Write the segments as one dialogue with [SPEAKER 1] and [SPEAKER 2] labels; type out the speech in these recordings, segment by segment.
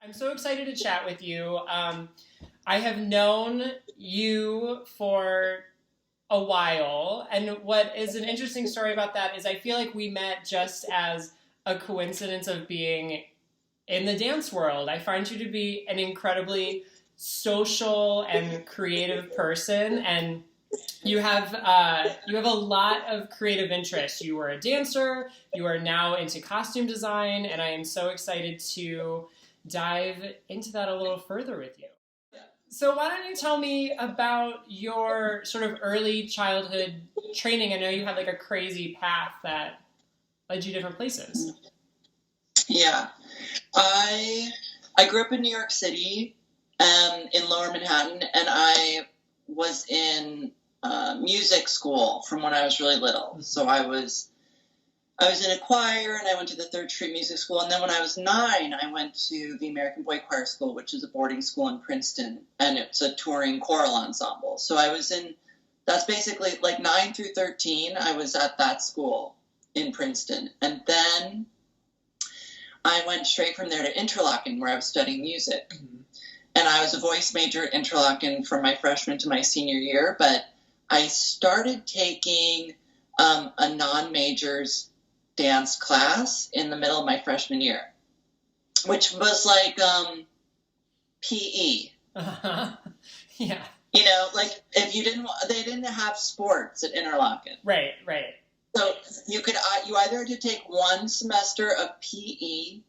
[SPEAKER 1] I'm so excited to chat with you. I have known you for a while, and what is an interesting story about that is I feel like we met just as a coincidence of being in the dance world. I find you to be an incredibly social and creative person, and you have a lot of creative interests. You were a dancer, you are now into costume design, and I am so excited to dive into that a little further with you. So why don't you tell me about your sort of early childhood training? I know you had like a crazy path that led you different places.
[SPEAKER 2] Yeah. I grew up in New York City, in Lower Manhattan, and I was in music school from when I was really little. So I was in a choir, and I went to the 3rd Street Music School. And then when I was 9, I went to the American Boy Choir School, which is a boarding school in Princeton, and it's a touring choral ensemble. So that's basically like 9 through 13, I was at that school in Princeton. And then I went straight from there to Interlochen, where I was studying music. Mm-hmm. And I was a voice major at Interlochen from my freshman to my senior year, but I started taking a non-majors dance class in the middle of my freshman year, which was like PE.
[SPEAKER 1] Uh-huh. Yeah.
[SPEAKER 2] You know, like if they didn't have sports at Interlochen.
[SPEAKER 1] Right.
[SPEAKER 2] So you either had to take one semester of PE,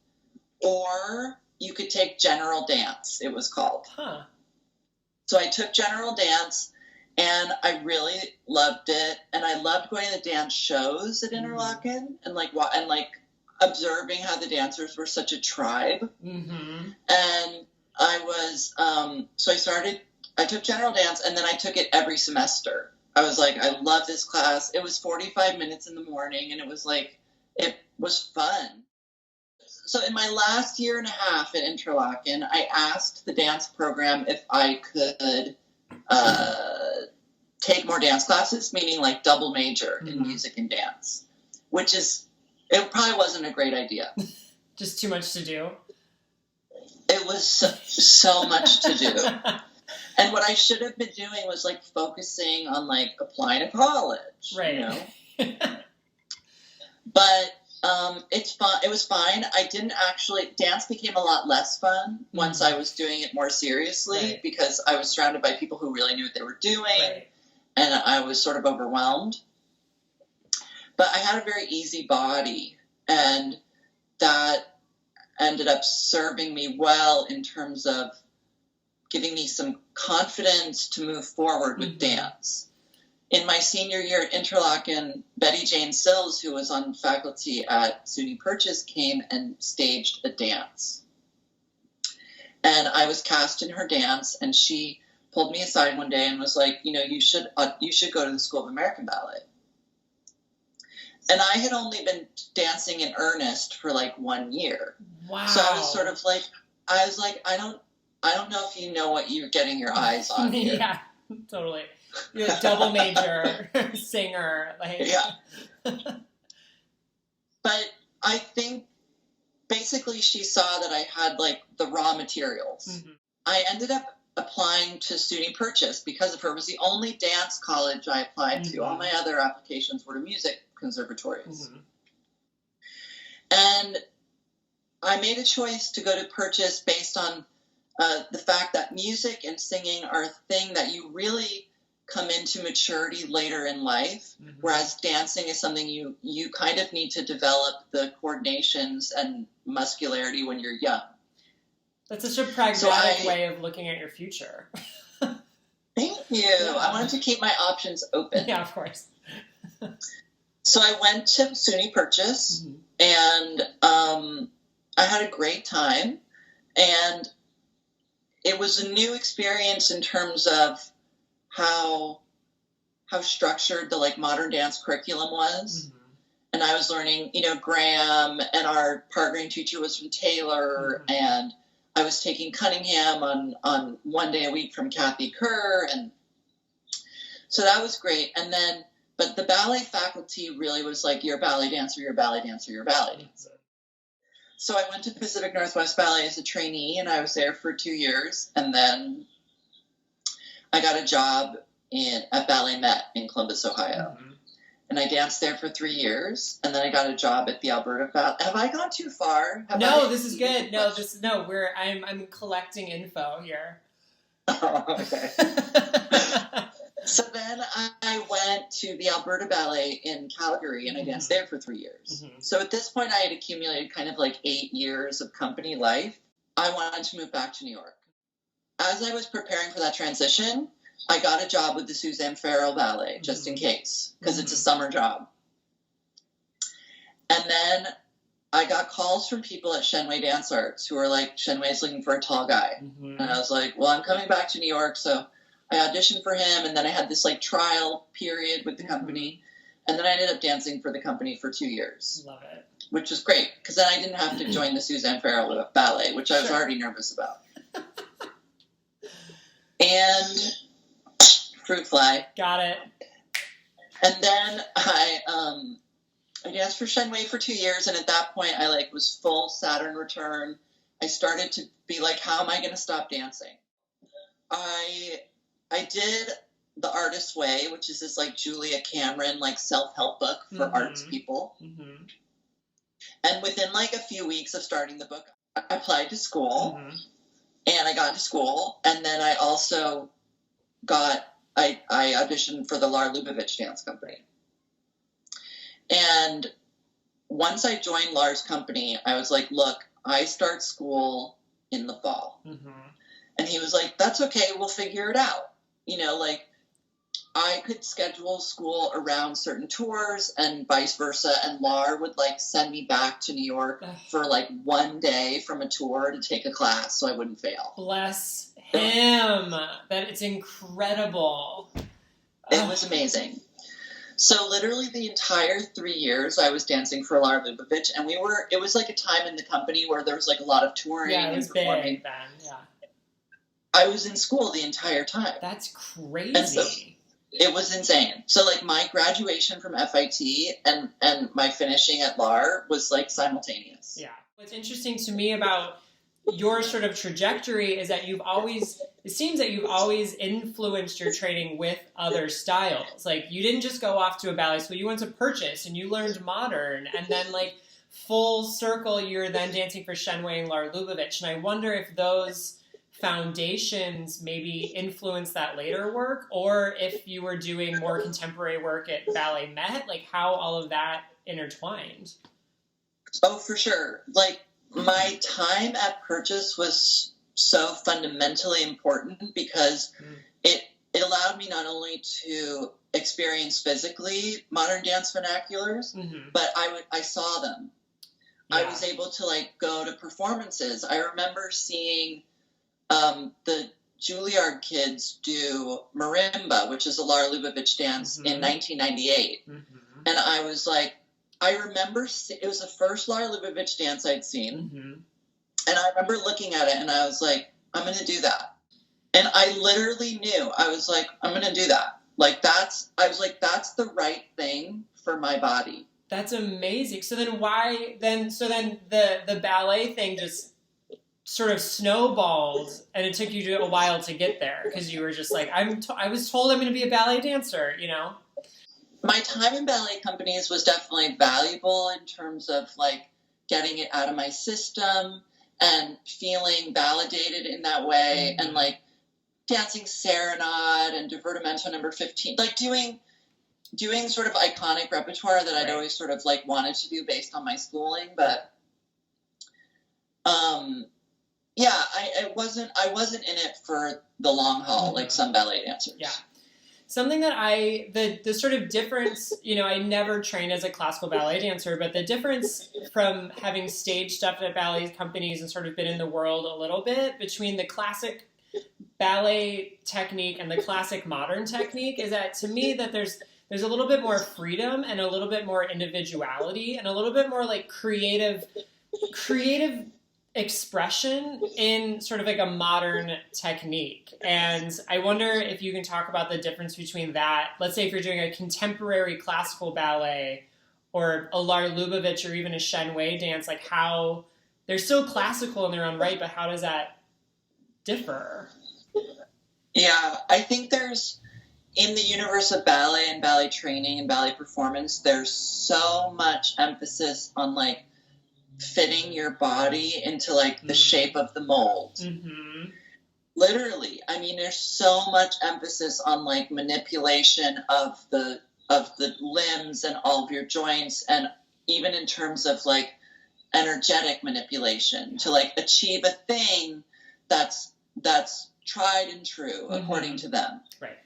[SPEAKER 2] or you could take general dance, it was called.
[SPEAKER 1] Huh.
[SPEAKER 2] So I took general dance, and I really loved it. And I loved going to the dance shows at Interlochen, and like observing how the dancers were such a tribe.
[SPEAKER 1] Mm-hmm.
[SPEAKER 2] And I took general dance, and then I took it every semester. I was like, I love this class. It was 45 minutes in the morning, and it was fun. So in my last year and a half at Interlochen, I asked the dance program if I could take more dance classes, meaning like double major in music and dance, it probably wasn't a great idea.
[SPEAKER 1] Just too much to do.
[SPEAKER 2] It was so much to do. And what I should have been doing was like focusing on like applying to college,
[SPEAKER 1] right?
[SPEAKER 2] You know? But it's fun. It was fine. I didn't actually dance became a lot less fun once I was doing it more seriously, because I was surrounded by people who really knew what they were doing, and I was sort of overwhelmed. But I had a very easy body, and that ended up serving me well in terms of giving me some confidence to move forward with dance. In my senior year at Interlochen, Betty Jane Sills, who was on faculty at SUNY Purchase, came and staged a dance. And I was cast in her dance, and she pulled me aside one day and was like, you know, you should go to the School of American Ballet. And I had only been dancing in earnest for like 1 year.
[SPEAKER 1] Wow.
[SPEAKER 2] So I was sort of like, I don't know if you know what you're getting your eyes on here.
[SPEAKER 1] Yeah, totally. You're a double major singer.
[SPEAKER 2] Yeah. But I think basically she saw that I had like the raw materials. Mm-hmm. I ended up applying to SUNY Purchase because of her. It was the only dance college I applied to. All my other applications were to music conservatories. And I made a choice to go to Purchase based on the fact that music and singing are a thing that you really come into maturity later in life, whereas dancing is something you kind of need to develop the coordinations and muscularity when you're young. That's
[SPEAKER 1] such a pragmatic way of looking at your future.
[SPEAKER 2] Thank you. Yeah. I wanted to keep my options open.
[SPEAKER 1] Yeah, of course.
[SPEAKER 2] So I went to SUNY Purchase, and I had a great time, and it was a new experience in terms of how structured the like modern dance curriculum was. And I was learning, you know, Graham, and our partnering teacher was from Taylor, and I was taking Cunningham on 1 day a week from Kathy Kerr, and so that was great. And then, but the ballet faculty really was like, you're a ballet dancer, you're a ballet dancer, you're a ballet dancer. So I went to Pacific Northwest Ballet as a trainee, and I was there for 2 years. And then I got a job at BalletMet in Columbus, Ohio. Mm-hmm. And I danced there for 3 years, and then I got a job at the Alberta Ballet. Have I gone too far?
[SPEAKER 1] This is good. I'm collecting info here.
[SPEAKER 2] Oh, okay. So then I went to the Alberta Ballet in Calgary, and I danced there for 3 years. Mm-hmm. So at this point, I had accumulated kind of like 8 years of company life. I wanted to move back to New York. As I was preparing for that transition, I got a job with the Suzanne Farrell Ballet, just in case, because it's a summer job. And then I got calls from people at Shen Wei Dance Arts who were like, Shen Wei's looking for a tall guy. Mm-hmm. And I was like, well, I'm coming back to New York, so I auditioned for him, and then I had this like trial period with the company, and then I ended up dancing for the company for 2 years. Love it. Which was great, because then I didn't have to join the Suzanne Farrell Ballet, which I was already nervous about. And fruit fly.
[SPEAKER 1] Got it.
[SPEAKER 2] And then I danced for Shen Wei for 2 years, and at that point I like was full Saturn return. I started to be like, how am I going to stop dancing? I did The Artist's Way, which is this like Julia Cameron like self-help book for arts people. Mm-hmm. And within like a few weeks of starting the book, I applied to school, and I got to school, and then I also I auditioned for the Lar Lubovitch Dance Company. And once I joined Lar's company, I was like, look, I start school in the fall. Mm-hmm. And he was like, that's okay, we'll figure it out. You know, like, I could schedule school around certain tours and vice versa, and Lar would, like, send me back to New York for, like, 1 day from a tour to take a class so I wouldn't fail.
[SPEAKER 1] Bless him. That it's incredible.
[SPEAKER 2] It was amazing. So literally the entire 3 years I was dancing for Lar Lubovitch, and it was like a time in the company where there was like a lot of touring and performing. Big then, yeah. I was in school the entire time.
[SPEAKER 1] That's crazy.
[SPEAKER 2] And so it was insane. So like my graduation from FIT and my finishing at Lar was like simultaneous.
[SPEAKER 1] Yeah. What's interesting to me about your sort of trajectory is that it seems that you've always influenced your training with other styles. Like, you didn't just go off to a ballet school, you went to Purchase and you learned modern, and then like full circle, you're then dancing for Shen Wei and Lar Lubovitch. And I wonder if those foundations maybe influenced that later work, or if you were doing more contemporary work at BalletMet, like how all of that intertwined.
[SPEAKER 2] Oh, for sure. Like, my time at Purchase was so fundamentally important because it allowed me not only to experience physically modern dance vernaculars, but I saw them. Yeah. I was able to like go to performances. I remember seeing the Juilliard kids do marimba, which is a Lar Lubovitch dance, in 1998, and I was like, I remember it was the first Lar Lubovitch dance I'd seen, and I remember looking at it and I was like, I'm going to do that. And I literally knew, I was like, I'm going to do that. Like, that's the right thing for my body.
[SPEAKER 1] That's amazing. So then the ballet thing just sort of snowballed, and it took you a while to get there because you were just like, I was told I'm going to be a ballet dancer, you know?
[SPEAKER 2] My time in ballet companies was definitely valuable in terms of like getting it out of my system and feeling validated in that way, and like dancing Serenade and Divertimento number 15, like doing sort of iconic repertoire that I'd always sort of like wanted to do based on my schooling. But I wasn't in it for the long haul like some ballet dancers.
[SPEAKER 1] Yeah. Something that the sort of difference, you know, I never trained as a classical ballet dancer, but the difference from having stage stuff at ballet companies and sort of been in the world a little bit between the classic ballet technique and the classic modern technique is that, to me, that there's a little bit more freedom and a little bit more individuality and a little bit more like creative expression in sort of like a modern technique. And I wonder if you can talk about the difference between that. Let's say if you're doing a contemporary classical ballet or a Lar Lubovitch or even a Shen Wei dance, like how they're so classical in their own right, but how does that differ?
[SPEAKER 2] Yeah, I think there's, in the universe of ballet and ballet training and ballet performance, there's so much emphasis on like fitting your body into like the shape of the mold.
[SPEAKER 1] Mm-hmm.
[SPEAKER 2] Literally, I mean, there's so much emphasis on like manipulation of the limbs and all of your joints, and even in terms of like energetic manipulation to like achieve a thing that's tried and true according to them.
[SPEAKER 1] Right.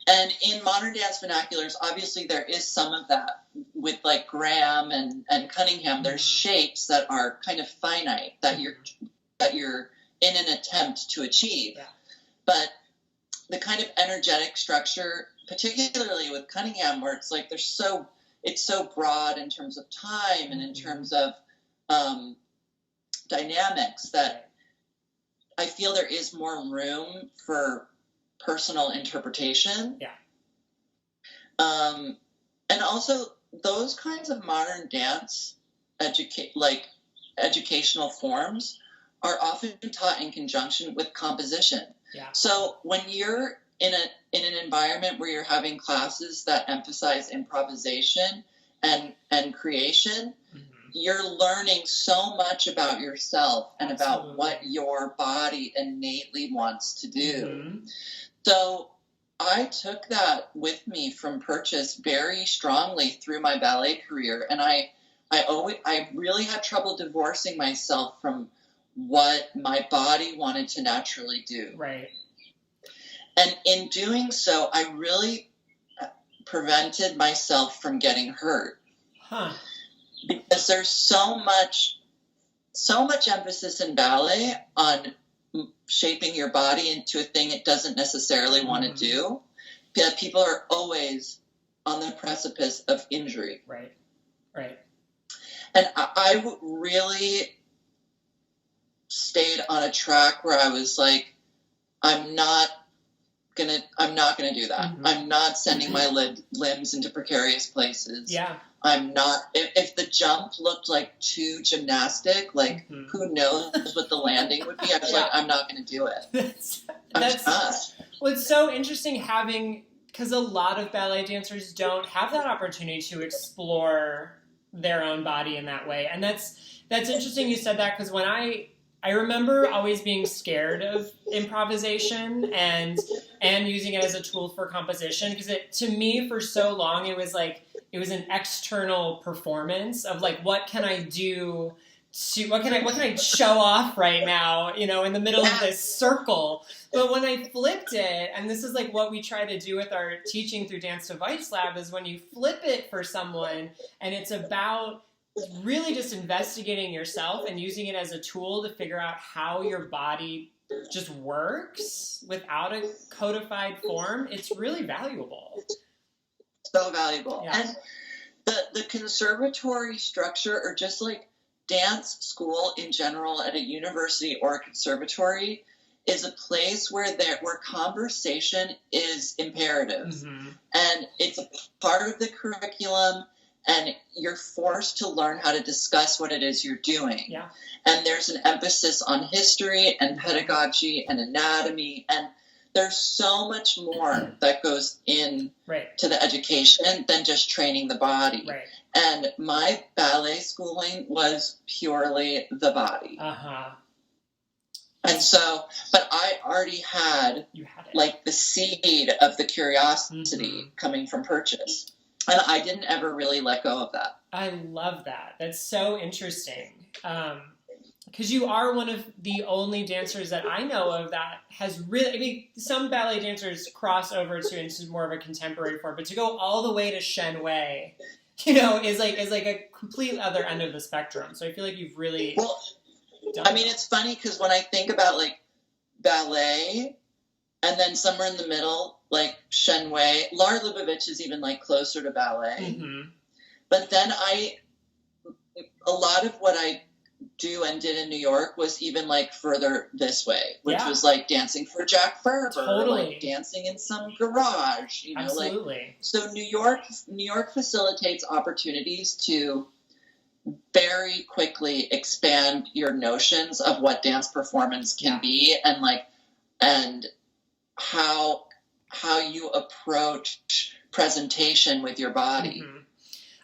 [SPEAKER 2] And in modern dance vernaculars, obviously there is some of that with like Graham and Cunningham. There's shapes that are kind of finite that you're in an attempt to achieve.
[SPEAKER 1] Yeah.
[SPEAKER 2] But the kind of energetic structure, particularly with Cunningham, where it's like it's so broad in terms of time and in terms of dynamics, that I feel there is more room for personal interpretation.
[SPEAKER 1] Yeah.
[SPEAKER 2] And also those kinds of modern dance educational forms are often taught in conjunction with composition.
[SPEAKER 1] Yeah.
[SPEAKER 2] So when you're in an environment where you're having classes that emphasize improvisation and creation, you're learning so much about yourself and about what your body innately wants to do. So I took that with me from Purchase very strongly through my ballet career, and I really had trouble divorcing myself from what my body wanted to naturally do.
[SPEAKER 1] Right.
[SPEAKER 2] And in doing so, I really prevented myself from getting hurt.
[SPEAKER 1] Huh.
[SPEAKER 2] Because there's so much emphasis in ballet on shaping your body into a thing it doesn't necessarily want to do. That people are always on the precipice of injury.
[SPEAKER 1] Right. Right.
[SPEAKER 2] And I really stayed on a track where I was like, I'm not gonna do that. I'm not sending my limbs into precarious places.
[SPEAKER 1] Yeah.
[SPEAKER 2] I'm not. If the jump looked like too gymnastic, like who knows what the landing would be? I was like, I'm not going to do it.
[SPEAKER 1] That's well, it's so interesting because a lot of ballet dancers don't have that opportunity to explore their own body in that way, and that's interesting you said that, because when I remember always being scared of improvisation and using it as a tool for composition, because to me for so long it was like it was an external performance of like, what can I do what can I show off right now, in the middle of this circle. But when I flipped it, and this is like what we try to do with our teaching through Dance Device Lab, is when you flip it for someone and it's about really just investigating yourself and using it as a tool to figure out how your body just works without a codified form, it's really valuable.
[SPEAKER 2] So valuable.
[SPEAKER 1] Yeah.
[SPEAKER 2] And the conservatory structure, or just like dance school in general at a university or a conservatory, is a place where conversation is imperative. And it's a part of the curriculum, and you're forced to learn how to discuss what it is you're doing.
[SPEAKER 1] Yeah.
[SPEAKER 2] And there's an emphasis on history and pedagogy and anatomy, and there's so much more that goes in to the education than just training the body.
[SPEAKER 1] Right.
[SPEAKER 2] And my ballet schooling was purely the body. And so, but I already had like the seed of the curiosity coming from Purchase. And I didn't ever really let go of that.
[SPEAKER 1] I love that. That's so interesting. Because you are one of the only dancers that I know of that has really, some ballet dancers cross over into more of a contemporary form, but to go all the way to Shen Wei, is like a complete other end of the spectrum. So I feel like you've really done
[SPEAKER 2] it's funny because when I think about like ballet, and then somewhere in the middle, like Shen Wei, Lar Lubovitch is even like closer to ballet. But then a lot of what I do and did in New York was even like further this way, which was like dancing for Jack Ferber, like dancing in some garage,
[SPEAKER 1] Absolutely.
[SPEAKER 2] Like, so New York facilitates opportunities to very quickly expand your notions of what dance performance can be, and how you approach presentation with your body.
[SPEAKER 1] Mm-hmm.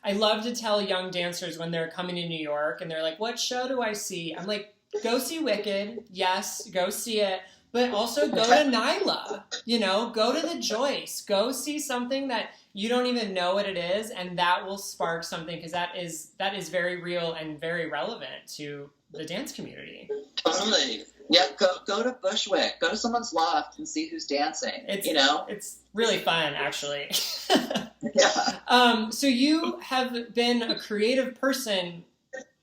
[SPEAKER 1] I love to tell young dancers when they're coming to New York and they're like, what show do I see? I'm like, go see Wicked. Yes, go see it. But also go to Nyla, go to the Joyce. Go see something that you don't even know what it is, and that will spark something, because that is very real and very relevant to the dance community.
[SPEAKER 2] Totally. Yep, go to Bushwick. Go to someone's loft and see who's dancing.
[SPEAKER 1] It's really fun, actually.
[SPEAKER 2] Yeah.
[SPEAKER 1] So you have been a creative person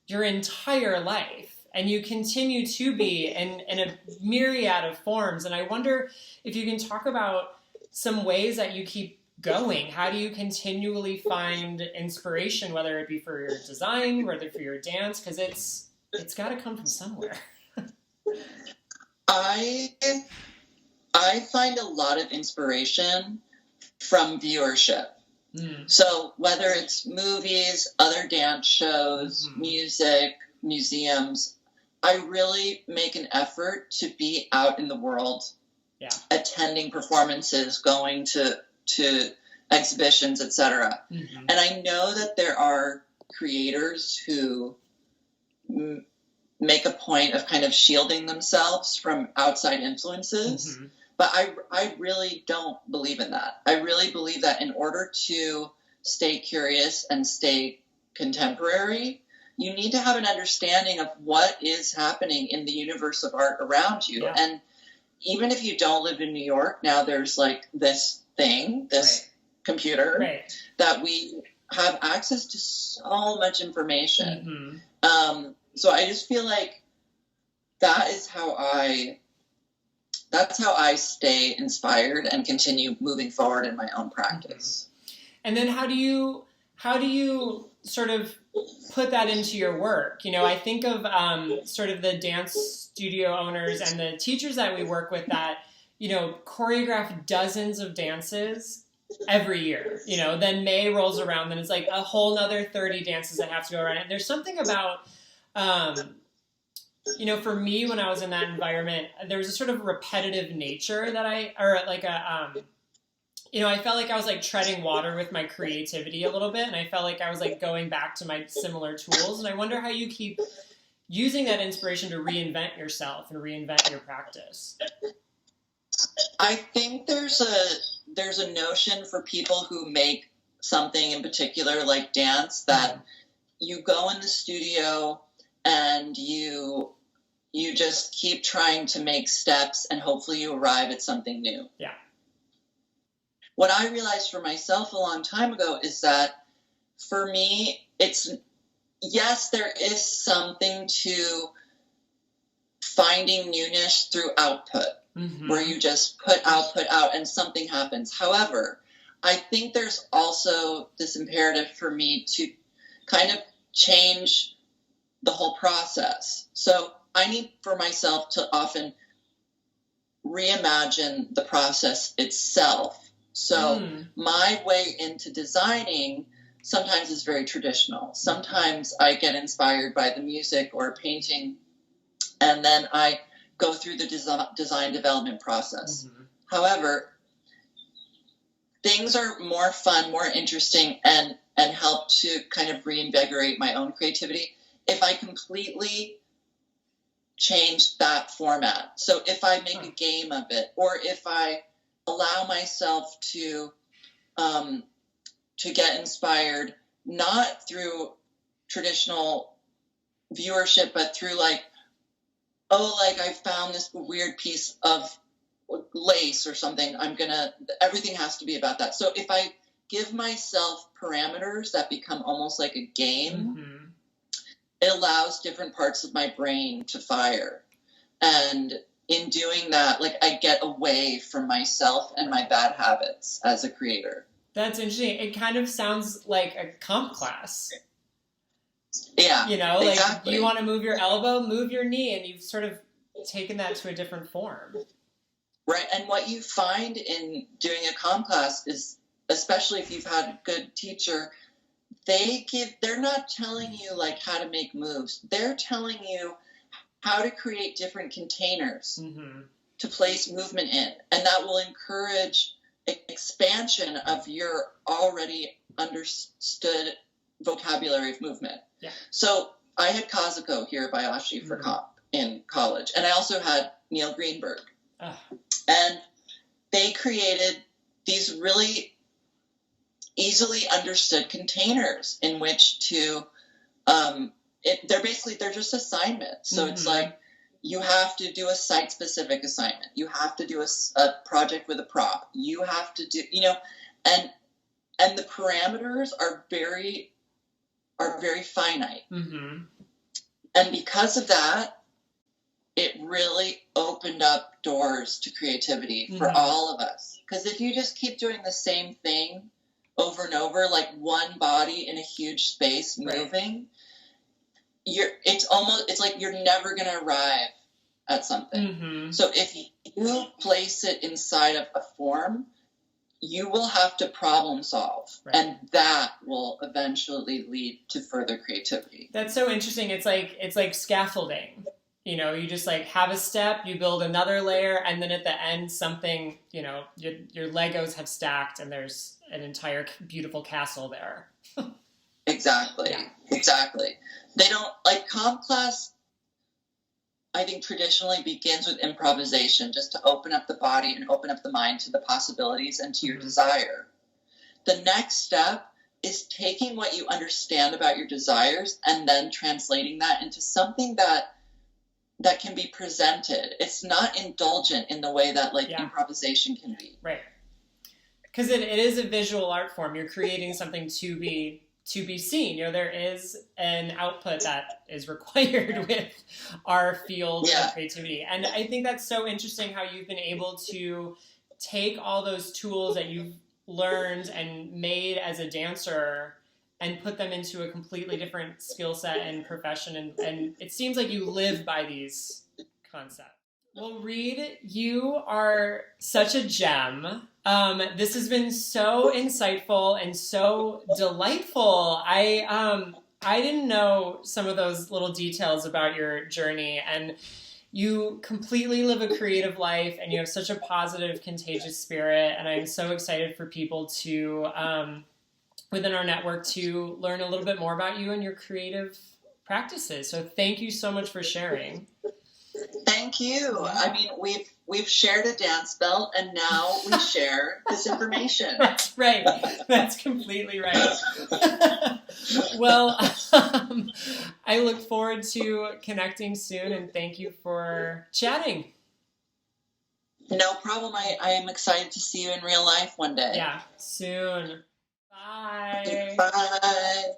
[SPEAKER 1] your entire life, and you continue to be in a myriad of forms. And I wonder if you can talk about some ways that you keep going. How do you continually find inspiration, whether it be for your design, whether for your dance? Because it's got to come from somewhere.
[SPEAKER 2] I find a lot of inspiration from viewership. So whether it's movies, other dance shows, music, museums, I really make an effort to be out in the world, attending performances, going to exhibitions, etc. And I know that there are creators who make a point of kind of shielding themselves from outside influences. But I really don't believe in that. I really believe that in order to stay curious and stay contemporary, you need to have an understanding of what is happening in the universe of art around you. Yeah. And even if you don't live in New York, now there's like this computer, that we have access to so much information. So I just feel like that's how I stay inspired and continue moving forward in my own practice.
[SPEAKER 1] And then how do you sort of put that into your work? I think of sort of the dance studio owners and the teachers that we work with that, choreograph dozens of dances every year. Then May rolls around and it's like a whole nother 30 dances that have to go around. And there's something about, for me, when I was in that environment, there was a sort of repetitive nature that I felt like I was like treading water with my creativity a little bit. And I felt like I was like going back to my similar tools. And I wonder how you keep using that inspiration to reinvent yourself and reinvent your practice.
[SPEAKER 2] I think there's a notion for people who make something in particular, like dance, that you go in the studio and you just keep trying to make steps and hopefully you arrive at something new.
[SPEAKER 1] Yeah.
[SPEAKER 2] What I realized for myself a long time ago is that for me, there is something to finding newness through output, where you just put out and something happens. However, I think there's also this imperative for me to kind of change the whole process. So I need for myself to often reimagine the process itself. So my way into designing sometimes is very traditional. Sometimes I get inspired by the music or painting, and then I go through the design development process. However, things are more fun, more interesting, and help to kind of reinvigorate my own creativity if I completely change that format. So if I make a game of it, or if I allow myself to get inspired, not through traditional viewership, but through I found this weird piece of lace or something. Everything has to be about that. So if I give myself parameters that become almost like a game, it allows different parts of my brain to fire. And in doing that, I get away from myself and my bad habits as a creator.
[SPEAKER 1] That's interesting. It kind of sounds like a comp class.
[SPEAKER 2] Yeah, exactly.
[SPEAKER 1] You want to move your elbow, move your knee, and you've sort of taken that to a different form.
[SPEAKER 2] Right, and what you find in doing a comp class is, especially if you've had a good teacher, they're not telling you like how to make moves. They're telling you how to create different containers to place movement in. And that will encourage expansion of your already understood vocabulary of movement. Yeah. So I had Kazuko Hirabayashi for comp in college. And I also had Neil Greenberg. And they created these really easily understood containers in which to, they're just assignments. So it's like, you have to do a site-specific assignment. You have to do a project with a prop. You have to do, and the parameters are very finite. And because of that, it really opened up doors to creativity for all of us. Because if you just keep doing the same thing over and over, like one body in a huge space moving, it's like you're never going to arrive at something. So if you place it inside of a form, you will have to problem solve, and that will eventually lead to further creativity.
[SPEAKER 1] That's so interesting. It's like scaffolding. You just like have a step, you build another layer, and then at the end something, your Legos have stacked and there's an entire beautiful castle there.
[SPEAKER 2] Exactly. They don't, like, comp class, I think, traditionally begins with improvisation, just to open up the body and open up the mind to the possibilities and to your desire. The next step is taking what you understand about your desires and then translating that into something that can be presented. It's not indulgent in the way that improvisation can be. Right.
[SPEAKER 1] Because it is a visual art form. You're creating something to be seen. There is an output that is required with our field of creativity. And I think that's so interesting how you've been able to take all those tools that you've learned and made as a dancer and put them into a completely different skill set and profession. And it seems like you live by these concepts. Well, Reid, you are such a gem. This has been so insightful and so delightful. I didn't know some of those little details about your journey, and you completely live a creative life, and you have such a positive, contagious spirit. And I'm so excited for people to, within our network, to learn a little bit more about you and your creative practices. So thank you so much for sharing.
[SPEAKER 2] Thank you. I mean, we've shared a dance belt, and now we share this information.
[SPEAKER 1] That's right. That's completely right. Well, I look forward to connecting soon, and thank you for chatting.
[SPEAKER 2] No problem. I am excited to see you in real life one day.
[SPEAKER 1] Yeah, soon. Bye.
[SPEAKER 2] Bye.